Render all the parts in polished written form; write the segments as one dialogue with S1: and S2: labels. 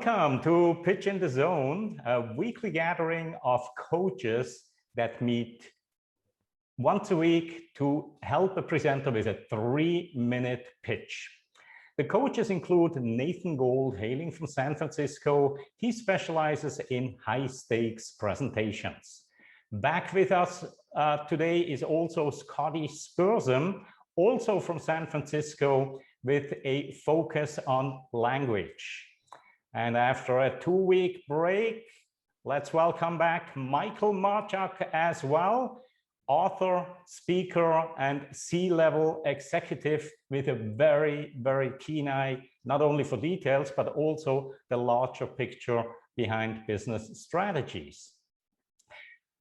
S1: Welcome to Pitch in the Zone, a weekly gathering of coaches that meet once a week to help a presenter with a 3-minute pitch. The coaches include Nathan Gold, hailing from San Francisco. He specializes in high-stakes presentations. Back with us today is also Scotty Spursum, also from San Francisco, with a focus on language. And after a 2-week break, let's welcome back Michael Marchak as well, author, speaker, and C-level executive with a very, very keen eye, not only for details, but also the larger picture behind business strategies.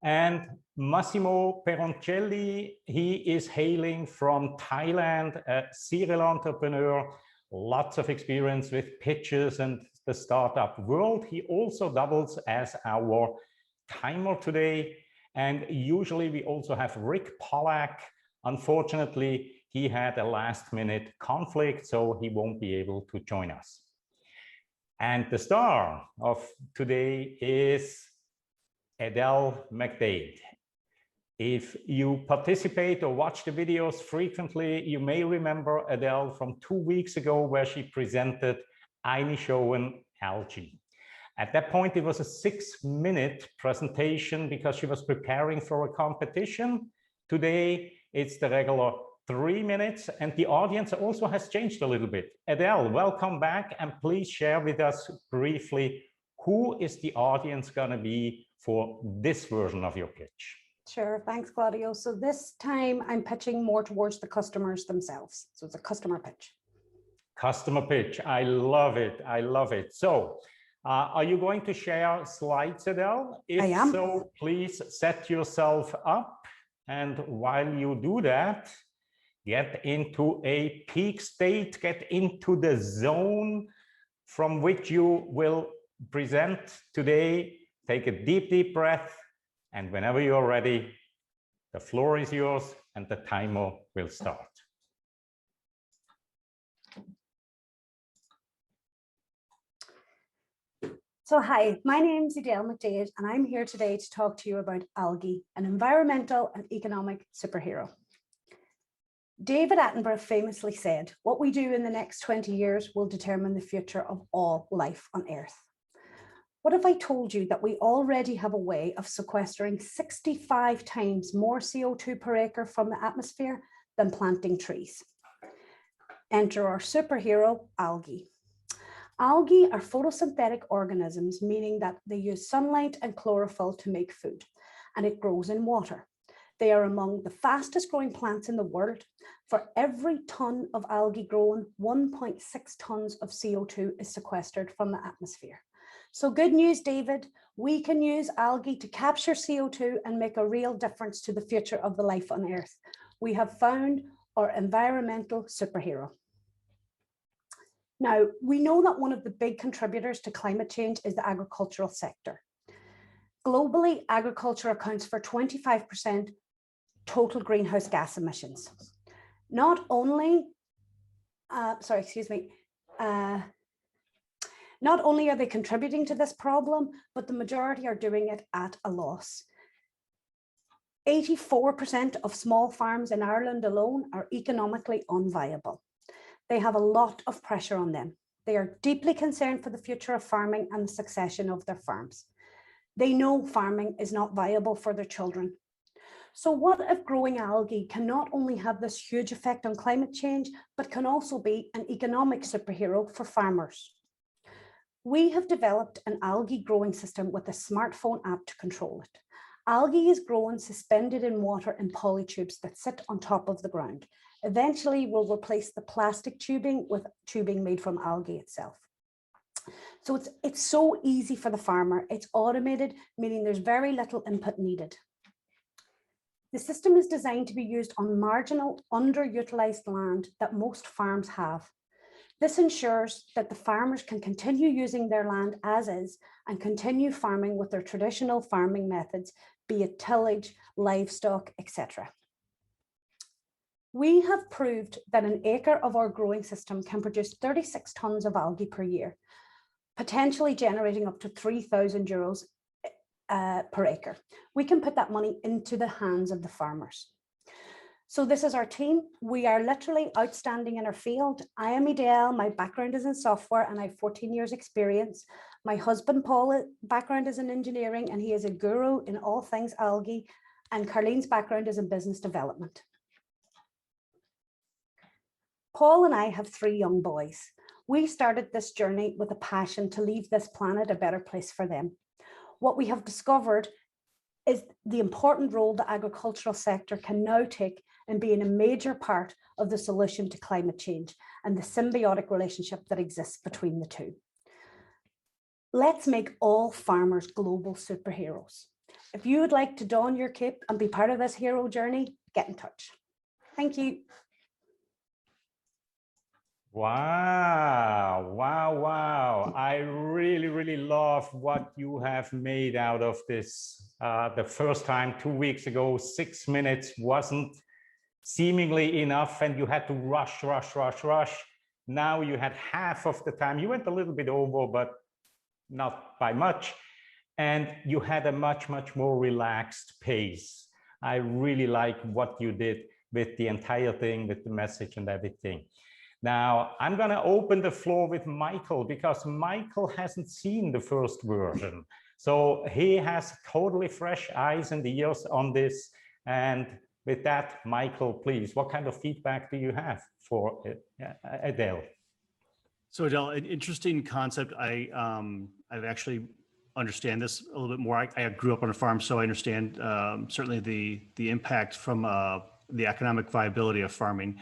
S1: And Massimo Peroncelli, he is hailing from Thailand, a serial entrepreneur, lots of experience with pitches and the startup world. He also doubles as our timer today. And usually we also have Rick Pollack. Unfortunately, he had a last-minute conflict, so he won't be able to join us. And the star of today is Adele McDade. If you participate or watch the videos frequently, you may remember Adele from 2 weeks ago where she presented Inishowen Algae. At that point, it was a 6-minute presentation because she was preparing for a competition. Today, it's the regular 3 minutes, and the audience also has changed a little bit. Adele, welcome back, and please share with us briefly, who is the audience going to be for this version of your pitch?
S2: Sure, thanks, Claudio. So this time I'm pitching more towards the customers themselves. So it's a customer pitch.
S1: Customer pitch, I love it, I love it. So are you going to share slides, Adele? If
S2: I am.
S1: So, please set yourself up. And while you do that, get into a peak state, get into the zone from which you will present today. Take a deep, deep breath. And whenever you're ready, the floor is yours and the timer will start.
S2: So hi, my name is Adele McDade, and I'm here today to talk to you about algae, an environmental and economic superhero. David Attenborough famously said, "What we do in the next 20 years will determine the future of all life on Earth." What if I told you that we already have a way of sequestering 65 times more CO2 per acre from the atmosphere than planting trees? Enter our superhero, algae. Algae are photosynthetic organisms, meaning that they use sunlight and chlorophyll to make food, and it grows in water. They are among the fastest growing plants in the world. For every ton of algae grown, 1.6 tons of CO2 is sequestered from the atmosphere. So good news, David, we can use algae to capture CO2 and make a real difference to the future of the life on Earth. We have found our environmental superhero. Now, we know that one of the big contributors to climate change is the agricultural sector. Globally, agriculture accounts for 25% total greenhouse gas emissions. Not only are they contributing to this problem, but the majority are doing it at a loss. 84% of small farms in Ireland alone are economically unviable. They have a lot of pressure on them. They are deeply concerned for the future of farming and the succession of their farms. They know farming is not viable for their children. So what if growing algae can not only have this huge effect on climate change, but can also be an economic superhero for farmers? We have developed an algae growing system with a smartphone app to control it. Algae is grown suspended in water in polytubes that sit on top of the ground. Eventually, we'll replace the plastic tubing with tubing made from algae itself. So it's so easy for the farmer. It's automated, meaning there's very little input needed. The system is designed to be used on marginal, underutilized land that most farms have. This ensures that the farmers can continue using their land as is and continue farming with their traditional farming methods, be it tillage, livestock, etc. We have proved that an acre of our growing system can produce 36 tons of algae per year. potentially generating up to €3,000 per acre. We can put that money into the hands of the farmers. So this is our team. We are literally outstanding in our field. I am Edel, my background is in software and I have 14 years experience. My husband Paul, background is in engineering and he is a guru in all things algae. And Carlene's background is in business development. Paul and I have 3 young boys. We started this journey with a passion to leave this planet a better place for them. What we have discovered is the important role the agricultural sector can now take in being a major part of the solution to climate change and the symbiotic relationship that exists between the two. Let's make all farmers global superheroes. If you would like to don your cape and be part of this hero journey, get in touch. Thank you.
S1: Wow, wow, wow. I really, really love what you have made out of this. The first time 2 weeks ago, 6 minutes wasn't seemingly enough and you had to rush. Now you had half of the time. You went a little bit over, but not by much. And you had a much more relaxed pace. I really like what you did with the entire thing, with the message and everything. Now, I'm going to open the floor with Michael because Michael hasn't seen the first version. So he has totally fresh eyes and ears on this. And with that, Michael, please, what kind of feedback do you have for Adele?
S3: So Adele, an interesting concept. I've actually understand this a little bit more. I grew up on a farm, so I understand certainly the impact from the economic viability of farming.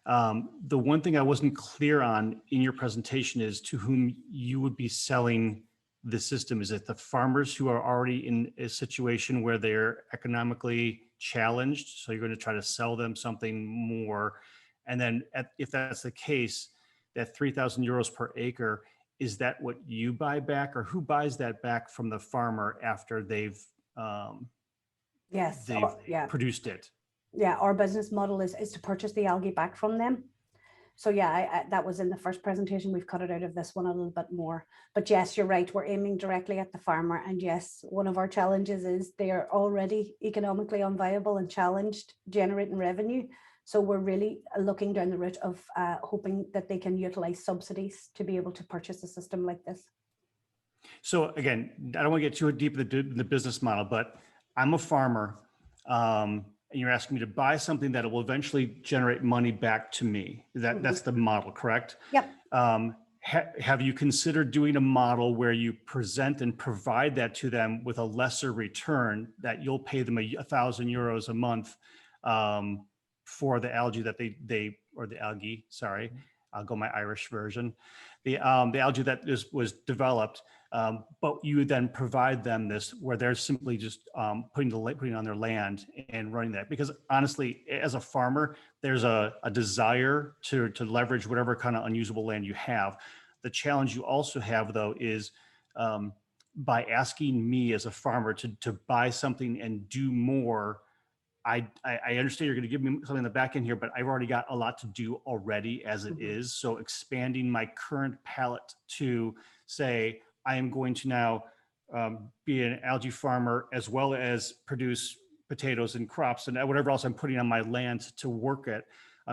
S3: The one thing I wasn't clear on in your presentation is to whom you would be selling the system. Is it the farmers who are already in a situation where they're economically challenged? So you're going to try to sell them something more. And then if that's the case, that €3,000 per acre, is that what you buy back or who buys that back from the farmer after they've produced it?
S2: Yeah, our business model is to purchase the algae back from them. So yeah, that was in the first presentation. We've cut it out of this one a little bit more. But yes, you're right. We're aiming directly at the farmer. And yes, one of our challenges is they are already economically unviable and challenged generating revenue. So we're really looking down the route of hoping that they can utilize subsidies to be able to purchase a system like this.
S3: So again, I don't want to get too deep in the business model, but I'm a farmer. And you're asking me to buy something that will eventually generate money back to me. That's the model, correct?
S2: Yep.
S3: Have you considered doing a model where you present and provide that to them with a lesser return that you'll pay them €1,000 a month for the algae that or the algae, sorry, I'll go my Irish version. The algae that was developed, but you would then provide them this where they're simply just putting on their land and running that. Because honestly, as a farmer, there's a desire to leverage whatever kind of unusable land you have. The challenge you also have though is by asking me as a farmer to buy something and do more, I understand you're going to give me something in the back end here, but I've already got a lot to do already as it is. So expanding my current palette to say, I am going to now be an algae farmer as well as produce potatoes and crops and whatever else I'm putting on my land to work at.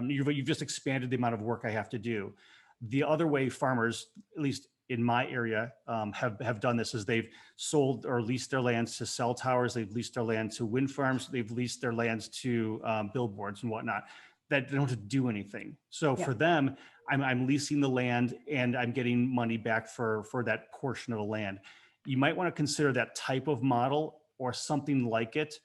S3: You've just expanded the amount of work I have to do. The other way farmers, at least in my area, have done this is they've sold or leased their lands to cell towers. They've leased their land to wind farms. They've leased their lands to billboards and whatnot that they don't have to do anything. So for them, I'm leasing the land and I'm getting money back for that portion of the land. You might want to consider that type of model or something like it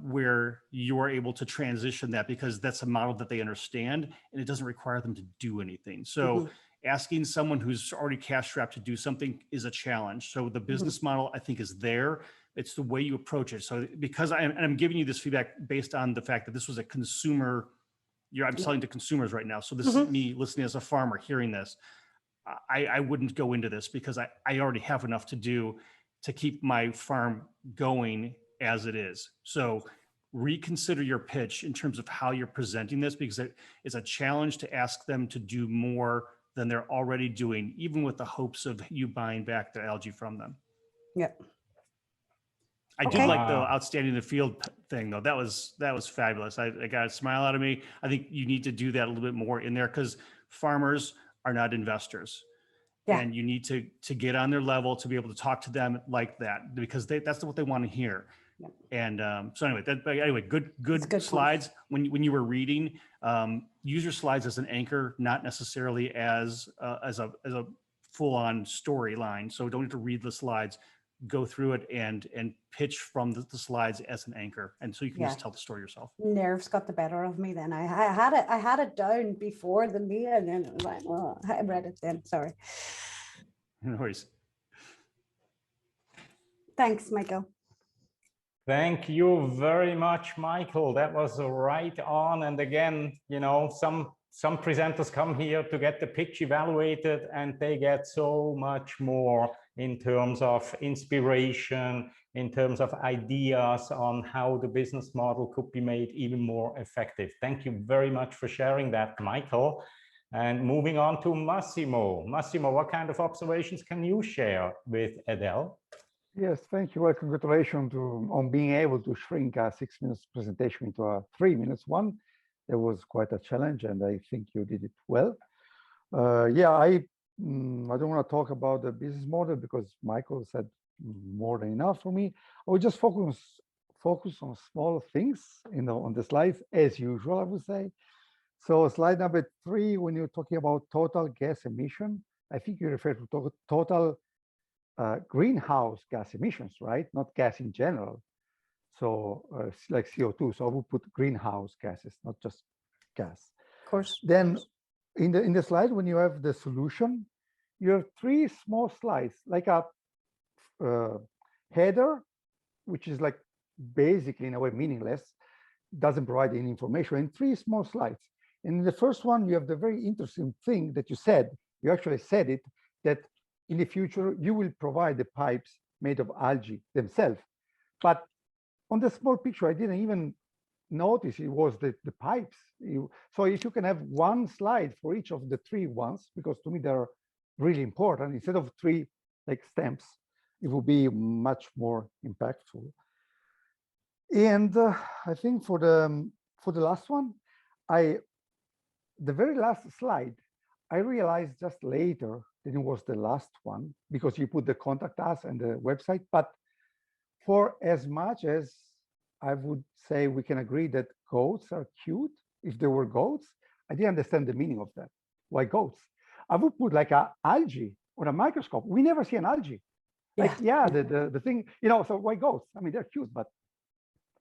S3: where you're able to transition that because that's a model that they understand and it doesn't require them to do anything. So asking someone who's already cash strapped to do something is a challenge. So the business model, I think, is there. It's the way you approach it. So because I'm giving you this feedback based on the fact that this was a consumer, I'm selling to consumers right now. So this is me listening as a farmer hearing this. I wouldn't go into this because I already have enough to do to keep my farm going as it is. So reconsider your pitch in terms of how you're presenting this because it's a challenge to ask them to do more than they're already doing, even with the hopes of you buying back the algae from them.
S2: Yeah.
S3: I
S2: Okay.
S3: did like the
S1: Wow.
S3: outstanding in the field thing though. That was fabulous. I got a smile out of me. I think you need to do that a little bit more in there because farmers are not investors.
S2: Yeah.
S3: And you need to get on their level to be able to talk to them like that because that's what they want to hear.
S2: Yeah.
S3: And so anyway, good
S2: point.
S3: slides. When you were reading, use your slides as an anchor, not necessarily as a full-on storyline. So don't have to read the slides. Go through it and pitch from the slides as an anchor, and so you can just tell the story yourself.
S2: Nerves got the better of me then. I had it down before the meeting, and then it was like, oh, I read it then. Sorry.
S3: No worries.
S2: Thanks, Michael.
S1: Thank you very much, Michael. That was right on. And again, you know, some presenters come here to get the pitch evaluated, and they get so much more in terms of inspiration, in terms of ideas on how the business model could be made even more effective. Thank you very much for sharing that, Michael. And moving on to Massimo. Massimo, what kind of observations can you share with Adele?
S4: Yes, thank you. Well, congratulations on being able to shrink a 6 minutes presentation into a 3 minutes one. That was quite a challenge, and I think you did it well. Yeah, I don't want to talk about the business model because Michael said more than enough for me. I would just focus on small things, you know, on the slides as usual, I would say. So slide number 3, when you're talking about total gas emission, I think you refer to total greenhouse gas emissions, right? Not gas in general. So like CO2. So I would put greenhouse gases, not just gas.
S2: Of course.
S4: Then in the slide, when you have the solution, you have 3 small slides, like a header, which is like basically in a way meaningless, doesn't provide any information, and 3 small slides. And in the first one, you have the very interesting thing that you said, you actually said it, that in the future, you will provide the pipes made of algae themselves. But on the small picture, I didn't even notice it was the pipes. So if you can have 1 slide for each of the 3 ones, because to me they're really important, instead of 3 like stamps, it will be much more impactful. And I think for the last one, the very last slide, I realized just later that it was the last one because you put the contact us and the website. But for as much as I would say we can agree that goats are cute, if there were goats, I didn't understand the meaning of that. Why goats? I would put like an algae on a microscope. We never see an algae. Like, yeah, the thing, you know, so why goats? I mean, they're cute, but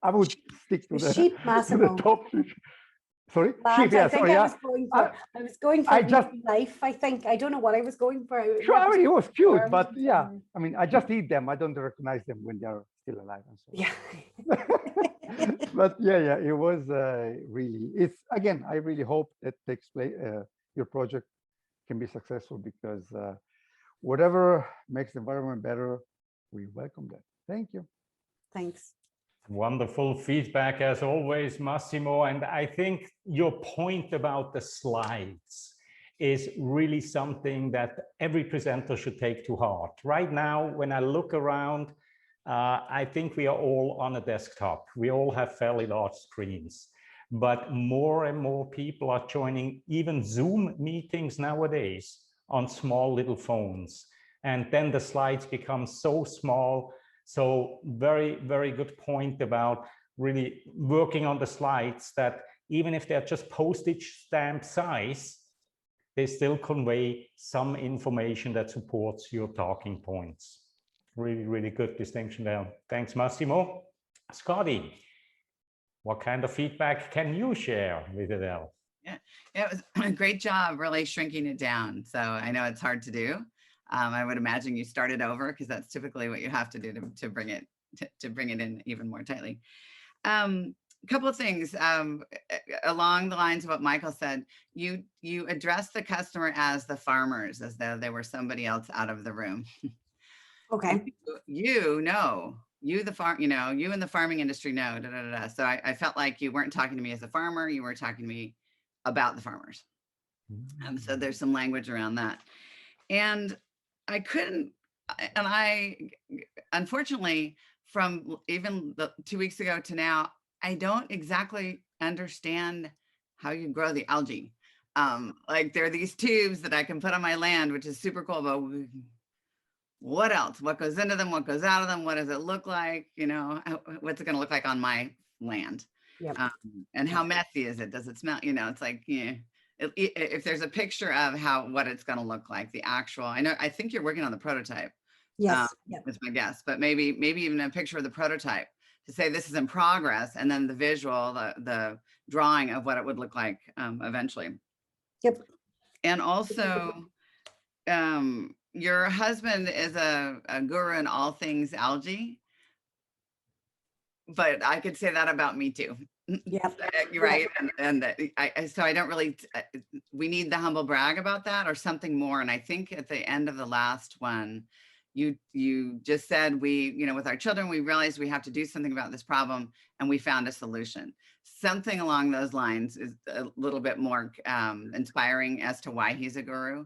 S4: I would stick to the
S2: sheep, Massimo.
S4: to the top. Sorry,
S2: Lambs,
S4: sheep. Yeah,
S2: I think
S4: sorry.
S2: I
S4: Yeah.
S2: was going for
S4: just
S2: life. I think I don't know what I was going for.
S4: Sure, I mean, it was cute, but yeah, I mean, I just eat them. I don't recognize them when they're still alive. And so.
S2: Yeah.
S4: But yeah, it was really. It's again. I really hope that takes place. Your project can be successful because whatever makes the environment better, we welcome that. Thank you.
S2: Thanks.
S1: Wonderful feedback as always, Massimo. And I think your point about the slides is really something that every presenter should take to heart. Right now, when I look around, I think we are all on a desktop. We all have fairly large screens, but more and more people are joining even Zoom meetings nowadays on small little phones. And then the slides become so small. So very, very good point about really working on the slides that even if they're just postage stamp size, they still convey some information that supports your talking points. Really, really good distinction there. Thanks, Massimo. Scotty, what kind of feedback can you share with Adele?
S5: Yeah, it was a great job really shrinking it down. So I know it's hard to do. I would imagine you started over because that's typically what you have to do to bring it in even more tightly. A couple of things along the lines of what Michael said. You address the customer as the farmers, as though they were somebody else out of the room.
S2: Okay.
S5: You in the farming industry know. So I felt like you weren't talking to me as a farmer. You were talking to me about the farmers. So there's some language around that. And I couldn't, and I, unfortunately, from even 2 weeks ago to now, I don't exactly understand how you grow the algae. Like there are these tubes that I can put on my land, which is super cool, but what else? What goes into them? What goes out of them? What does it look like? You know, what's it going to look like on my land?
S2: Yep.
S5: And how messy is it? Does it smell? You know, it's like, yeah. If there's a picture of what it's going to look like, the actual, I think you're working on the prototype.
S2: Yes. Yep.
S5: Is my guess, but maybe even a picture of the prototype to say this is in progress, and then the visual, the drawing of what it would look like eventually.
S2: Yep.
S5: And also, your husband is a guru in all things algae, but I could say that about me too.
S2: Yep.
S5: You're right. So I don't really, we need the humble brag about that or something more. And I think at the end of the last one, you just said with our children, we realized we have to do something about this problem and we found a solution. Something along those lines is a little bit more inspiring as to why he's a guru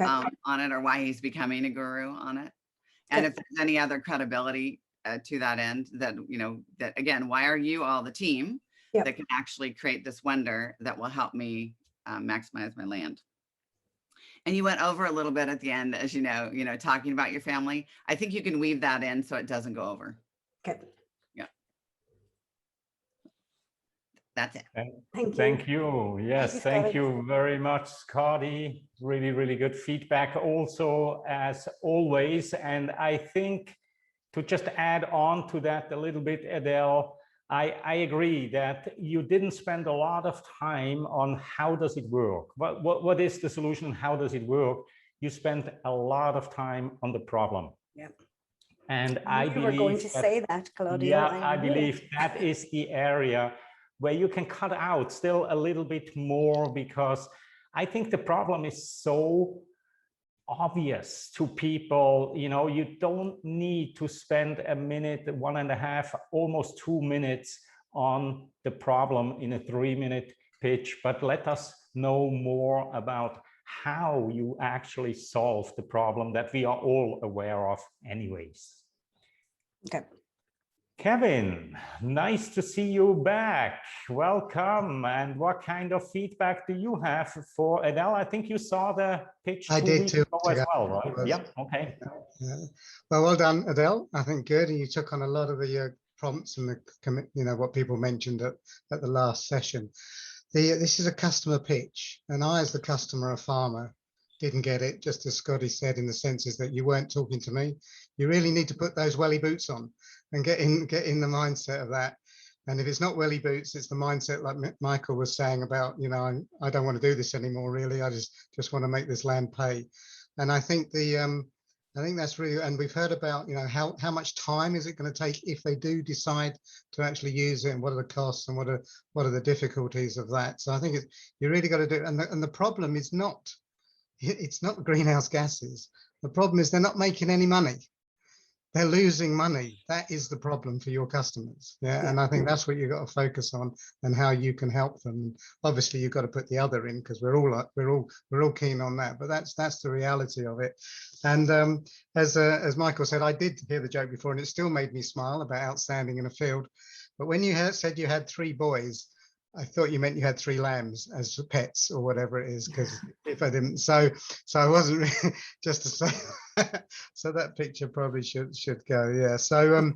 S5: on it, or why he's becoming a guru on it. And if there's any other credibility to that end, that, that again, why are you all the team that can actually create this wonder that will help me maximize my land? And you went over a little bit at the end, as talking about your family. I think you can weave that in so it doesn't go over.
S2: Okay.
S5: Yeah. That's it.
S1: Thank you. Yes, thank you very much, Scotty. Really, really good feedback also, as always. And I think to just add on to that a little bit, Adele, I agree that you didn't spend a lot of time on how does it work? What is the solution? How does it work? You spent a lot of time on the problem.
S2: Yeah.
S1: And I believe
S2: you were going to say that, Claudio.
S1: Yeah, I believe that is the area where you can cut out still a little bit more, because I think the problem is so obvious to people. You don't need to spend a minute, 1.5, almost 2 minutes on the problem in a 3-minute pitch, but let us know more about how you actually solve the problem that we are all aware of anyways.
S2: Okay.
S1: Kevin, nice to see you back. Welcome. And what kind of feedback do you have for Adele? I think you saw the pitch.
S6: I did too.
S1: As well, right? Yeah. Okay.
S6: Yeah. Well done, Adele. I think good. And you took on a lot of the prompts and what people mentioned at the last session. This is a customer pitch, and I, as the customer, a farmer, didn't get it. Just as Scotty said, in the senses that you weren't talking to me. You really need to put those welly boots on and get in the mindset of that. And if it's not welly boots, it's the mindset like Michael was saying about, I don't want to do this anymore, really. I just want to make this land pay. And I think I think that's really, and we've heard about, how much time is it going to take if they do decide to actually use it, and what are the costs, and what are the difficulties of that. So I think you really got to do it. And the problem is it's not greenhouse gases. The problem is they're not making any money. They're losing money. That is the problem for your customers. Yeah. And I think that's what you've got to focus on, and how you can help them. And obviously you've got to put the other in, because we're all keen on that, but that's the reality of it. And as Michael said, I did hear the joke before, and it still made me smile about outstanding in a field. But when you said you had 3 boys, I thought you meant you had 3 lambs as pets or whatever it is, because if I didn't, so I wasn't really, just to say. So that picture probably should go. Yeah. So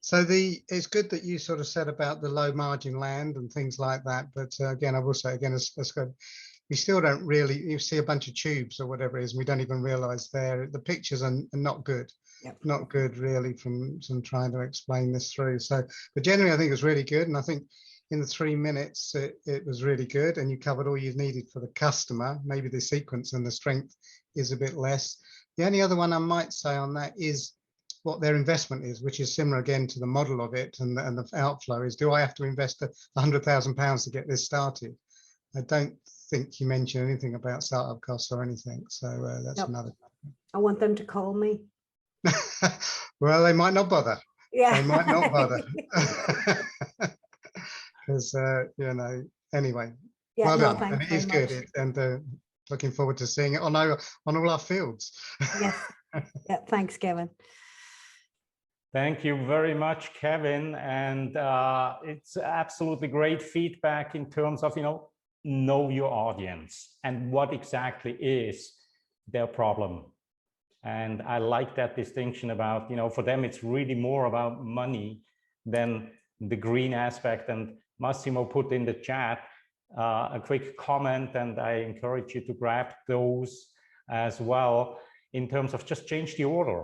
S6: it's good that you sort of said about the low margin land and things like that. But again, I will say again, as good, we still don't really, you see a bunch of tubes or whatever it is, and we don't even realize the pictures are not good. Not good really from trying to explain this through. So, but generally I think it's really good. And I think in the 3 minutes, it was really good, and you covered all you needed for the customer. Maybe the sequence and the strength is a bit less. The only other one I might say on that is what their investment is, which is similar again to the model of it, and the outflow is, do I have to invest £100,000 to get this started? I don't think you mentioned anything about startup costs or anything. So that's another.
S2: I want them to call me.
S6: Well, they might not bother.
S2: Yeah.
S6: They might not bother. Because, anyway.
S2: Yeah,
S6: Well
S2: no,
S6: done.
S2: thanks
S6: And it
S2: very
S6: is good.
S2: much.
S6: And looking forward to seeing it on all our fields.
S2: Yes. Yeah, thanks, Kevin.
S1: Thank you very much, Kevin. And it's absolutely great feedback in terms of, know your audience and what exactly is their problem. And I like that distinction about, for them, it's really more about money than the green aspect. And Massimo put in the chat a quick comment, and I encourage you to grab those as well in terms of just change the order,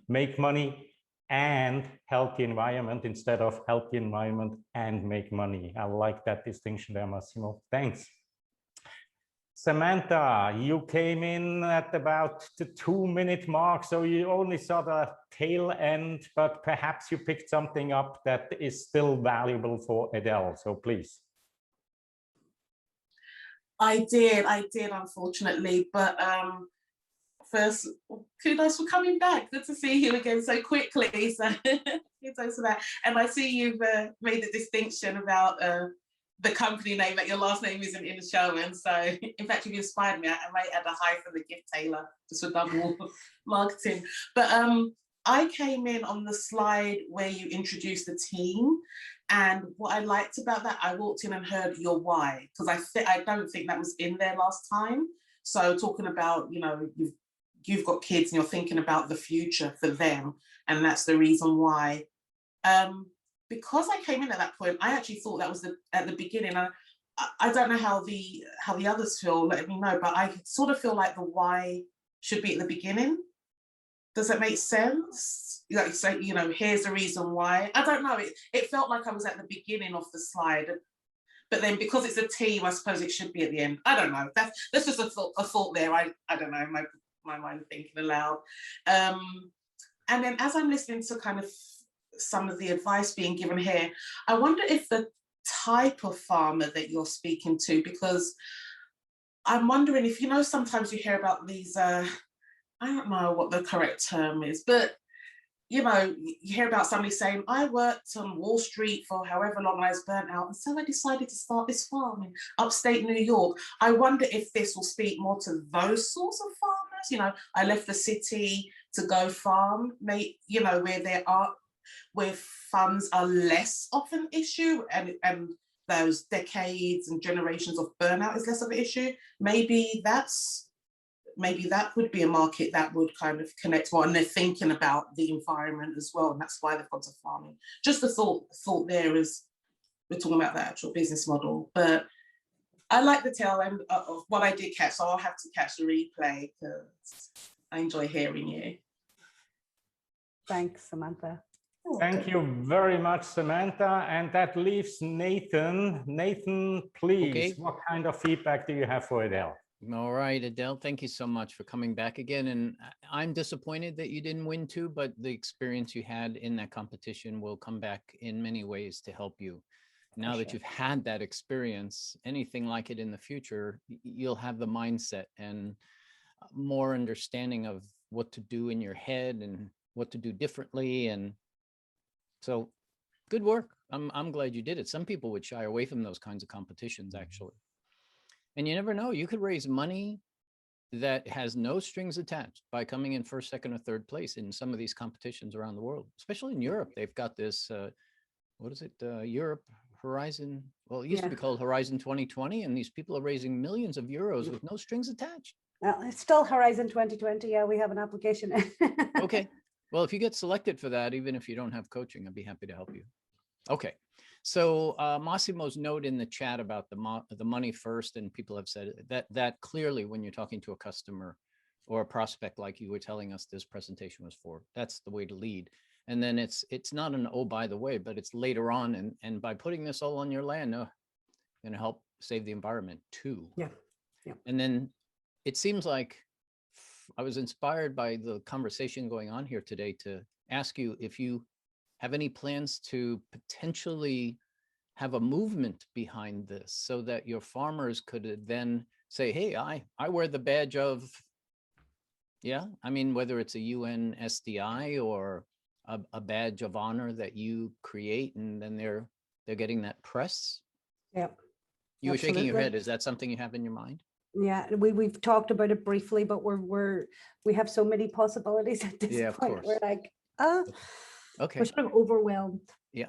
S1: make money and help the environment instead of help the environment and make money. I like that distinction there, Massimo. Thanks. Samantha, you came in at about the 2-minute mark, so you only saw the tail end, but perhaps you picked something up that is still valuable for Adele, so please.
S7: I did, unfortunately, but first, kudos for coming back. Good to see you again so quickly. So kudos for that. And I see you've made the distinction about the company name, that your last name isn't Inishowen. So in fact, you've inspired me. I might add a hi for the gift tailor, just for double marketing. But I came in on the slide where you introduced the team. And what I liked about that, I walked in and heard your why, because I don't think that was in there last time. So talking about, you've got kids and you're thinking about the future for them. And that's the reason why. Because I came in at that point, I actually thought that was at the beginning. I don't know how the others feel, let me know, but I sort of feel like the why should be at the beginning. Does that make sense? Like, say, here's the reason why. I don't know. It felt like I was at the beginning of the slide, but then because it's a team, I suppose it should be at the end. I don't know. That's just a thought there. I don't know. My mind thinking aloud. And then as I'm listening to kind of some of the advice being given here, I wonder if the type of farmer that you're speaking to, because I'm wondering if, sometimes you hear about these, I don't know what the correct term is, but you hear about somebody saying, I worked on Wall Street for however long, I was burnt out, and so I decided to start this farm in upstate New York. I wonder if this will speak more to those sorts of farmers. I left the city to go farm, where funds are less of an issue, and those decades and generations of burnout is less of an issue. Maybe that would be a market that would kind of connect more, and they're thinking about the environment as well, and that's why they've gone to farming. Just the thought there is, we're talking about the actual business model, but I like the tail end of what I did catch, so I'll have to catch the replay because I enjoy hearing you.
S2: Thanks, Samantha.
S1: Thank you very much, Samantha. And that leaves Nathan. Nathan, please,
S8: Okay.
S1: What kind of feedback do you have for Adele?
S8: All right, Adele, thank you so much for coming back again. And I'm disappointed that you didn't win too, but the experience you had in that competition will come back in many ways to help you. Now that you've had that experience, anything like it in the future, you'll have the mindset and more understanding of what to do in your head and what to do differently. And so good work. I'm glad you did it. Some people would shy away from those kinds of competitions, actually. And you never know, you could raise money that has no strings attached by coming in first, second, or third place in some of these competitions around the world, especially in Europe. They've got this, what is it? Europe Horizon. Well, it used to be called Horizon 2020, and these people are raising millions of euros with no strings attached.
S2: Well, it's still Horizon 2020. Yeah, we have an application.
S8: Okay. Well, if you get selected for that, even if you don't have coaching, I'd be happy to help you. Okay. So Massimo's note in the chat about the money first, and people have said that clearly when you're talking to a customer or a prospect like you were telling us this presentation was for, that's the way to lead. And then it's not an, oh, by the way, but it's later on. And by putting this all on your land, going to help save the environment too.
S2: Yeah.
S8: And then it seems like I was inspired by the conversation going on here today to ask you if you have any plans to potentially have a movement behind this so that your farmers could then say, hey, I wear the badge of, whether it's a UN SDI or a badge of honor that you create, and then they're getting that press.
S2: Yep.
S8: You were shaking your
S2: Absolutely.
S8: head. Is that something you have in your mind?
S2: Yeah, we've talked about it briefly, but we have so many possibilities at this
S8: Yeah, of
S2: point. We're
S8: course.
S2: like,
S8: Okay.
S2: we're sort of overwhelmed.
S8: Yeah.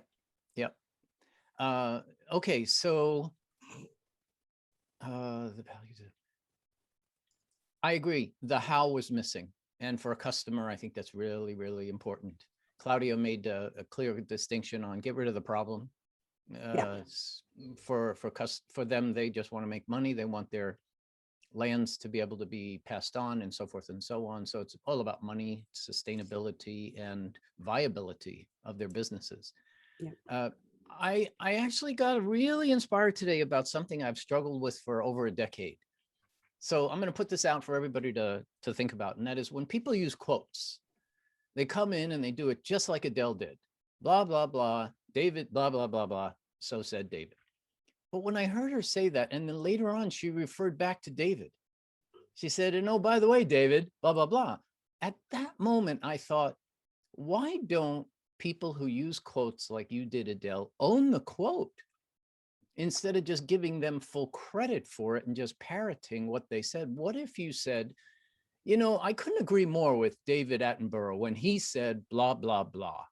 S8: Okay, so the values. I agree. The how was missing, and for a customer, I think that's really, really important. Claudio made a clear distinction on get rid of the problem. For them, they just want to make money. They want their lands to be able to be passed on and so forth and so on. So it's all about money, sustainability, and viability of their businesses.
S2: Yeah.
S8: I actually got really inspired today about something I've struggled with for over a decade. So I'm going to put this out for everybody to think about. And that is when people use quotes, they come in and they do it just like Adele did. Blah, blah, blah, David, blah, blah, blah, blah. So said David. But when I heard her say that, and then later on, she referred back to David. She said, and oh, by the way, David, blah, blah, blah. At that moment, I thought, why don't people who use quotes like you did, Adele, own the quote instead of just giving them full credit for it and just parroting what they said? What if you said, you know, I couldn't agree more with David Attenborough when he said blah, blah, blah.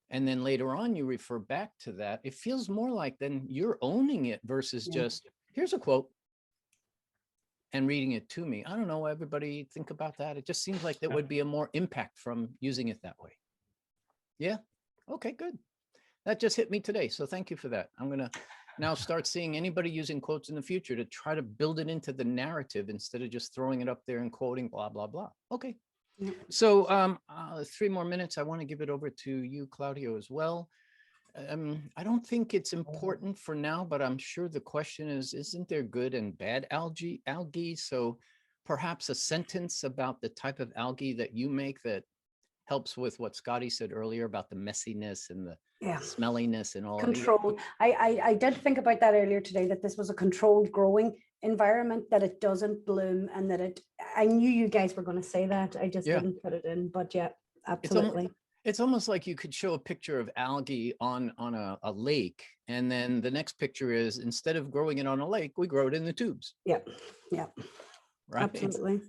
S8: And then later on, you refer back to that. It feels more like then you're owning it versus just, here's a quote and reading it to me. I don't know, everybody think about that. It just seems like there would be a more impact from using it that way. Yeah. Okay, good. That just hit me today. So thank you for that. I'm going to now start seeing anybody using quotes in the future to try to build it into the narrative instead of just throwing it up there and quoting blah, blah, blah. Okay.
S2: Yeah.
S8: So 3 more minutes. I want to give it over to you, Claudio, as well. I don't think it's important for now, but I'm sure the question is, isn't there good and bad algae? So perhaps a sentence about the type of algae that you make that helps with what Scotty said earlier about the messiness and the smelliness and all
S2: controlled. I did think about that earlier today, that this was a controlled growing environment, that it doesn't bloom, and that I knew you guys were going to say that. I just didn't put it in, but yeah, absolutely.
S8: It's almost like you could show a picture of algae on a lake, and then the next picture is, instead of growing it on a lake, we grow it in the tubes.
S2: Yeah.
S8: Right.
S2: Absolutely.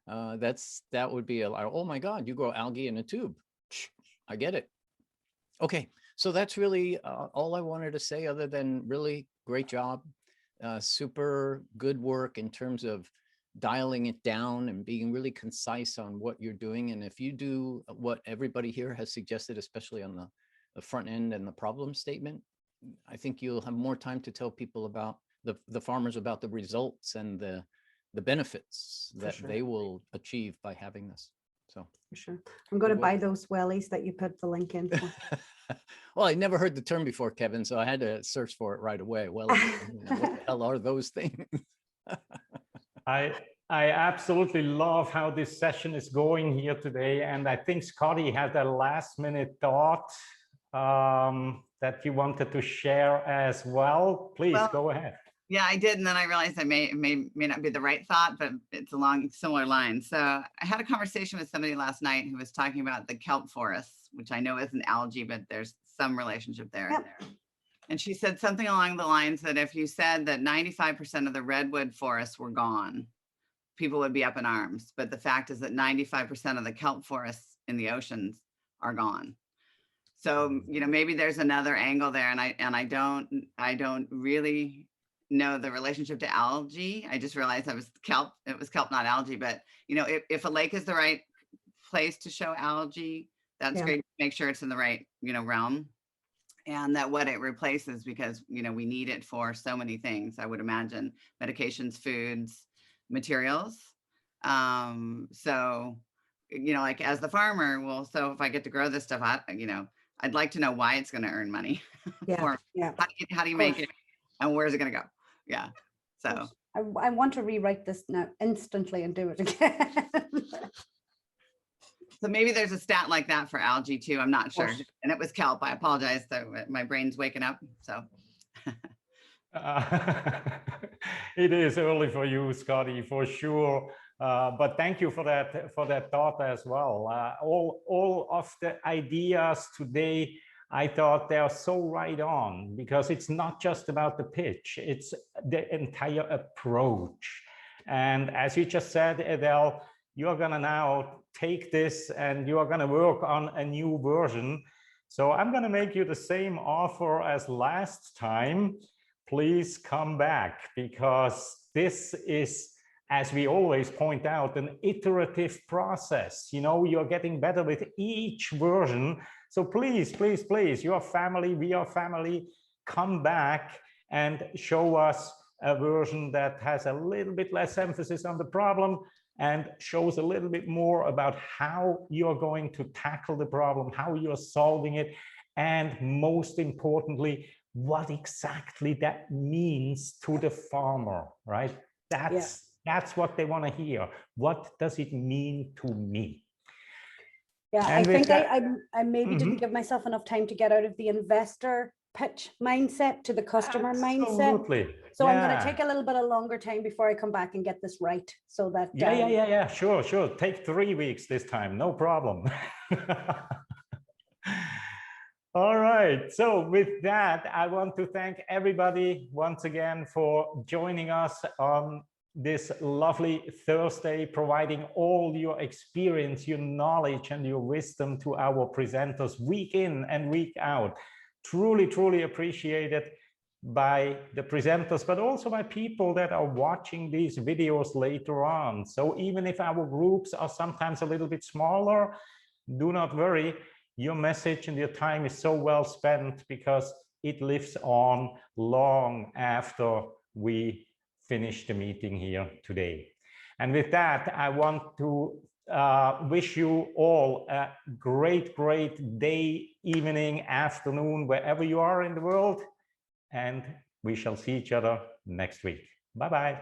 S8: That would be oh my God, you grow algae in a tube. I get it. Okay, so that's really all I wanted to say, other than really great job, super good work in terms of dialing it down and being really concise on what you're doing. And if you do what everybody here has suggested, especially on the front end and the problem statement, I think you'll have more time to tell people about the farmers about the results and the benefits that they will achieve by having this. So
S2: for sure, I'm going to buy those wellies that you put the link in for.
S8: Well, I never heard the term before, Kevin, so I had to search for it right away. Well, what the hell are those things?
S1: I absolutely love how this session is going here today, and I think Scotty had a last minute thought that you wanted to share as well. Please go ahead.
S5: Yeah, I did, and then I realized I may not be the right thought, but it's along similar lines. So I had a conversation with somebody last night who was talking about the kelp forests, which I know isn't algae, but there's some relationship there.
S2: Yep.
S5: And she said something along the lines that if you said that 95% of the redwood forests were gone, people would be up in arms. But the fact is that 95% of the kelp forests in the oceans are gone. So, you know, maybe there's another angle there, and I don't really know the relationship to algae. I just realized it was kelp, not algae. But, you know, if a lake is the right place to show algae, that's great. Make sure it's in the right, you know, realm, and that what it replaces, because, you know, we need it for so many things. I would imagine medications, foods, materials. So, you know, like as the farmer, well, so if I get to grow this stuff, you know, I'd like to know why it's going to earn money. How do you make it, and where's it going to go? Yeah. So
S2: I want to rewrite this now instantly and do it again.
S5: So maybe there's a stat like that for algae too. I'm not sure. And it was kelp. I apologize. So my brain's waking up. So
S1: it is early for you, Scotty, for sure. But thank you for that thought as well. All of the ideas today I thought they are so right on, because it's not just about the pitch, it's the entire approach. And as you just said, Adele, you're gonna now take this and you are gonna work on a new version. So I'm gonna make you the same offer as last time. Please come back, because this is, as we always point out, an iterative process. You know, you're getting better with each version. So please, please, please, your family, we are family, come back and show us a version that has a little bit less emphasis on the problem and shows a little bit more about how you're going to tackle the problem, how you're solving it, and most importantly, what exactly that means to the farmer, right? That's what they want to hear. What does it mean to me?
S2: Yeah,
S1: And
S2: I think
S1: that,
S2: I maybe didn't give myself enough time to get out of the investor pitch mindset to the customer mindset. So I'm going to take a little bit of longer time before I come back and get this right, so that
S1: yeah, sure. Take 3 weeks this time, no problem. All right, so with that, I want to thank everybody once again for joining us on this lovely Thursday, providing all your experience, your knowledge, and your wisdom to our presenters week in and week out. Truly, truly appreciated by the presenters, but also by people that are watching these videos later on. So even if our groups are sometimes a little bit smaller, do not worry. Your message and your time is so well spent, because it lives on long after we finish the meeting here today. And with that, I want to wish you all a great, great day, evening, afternoon, wherever you are in the world. And we shall see each other next week. Bye-bye.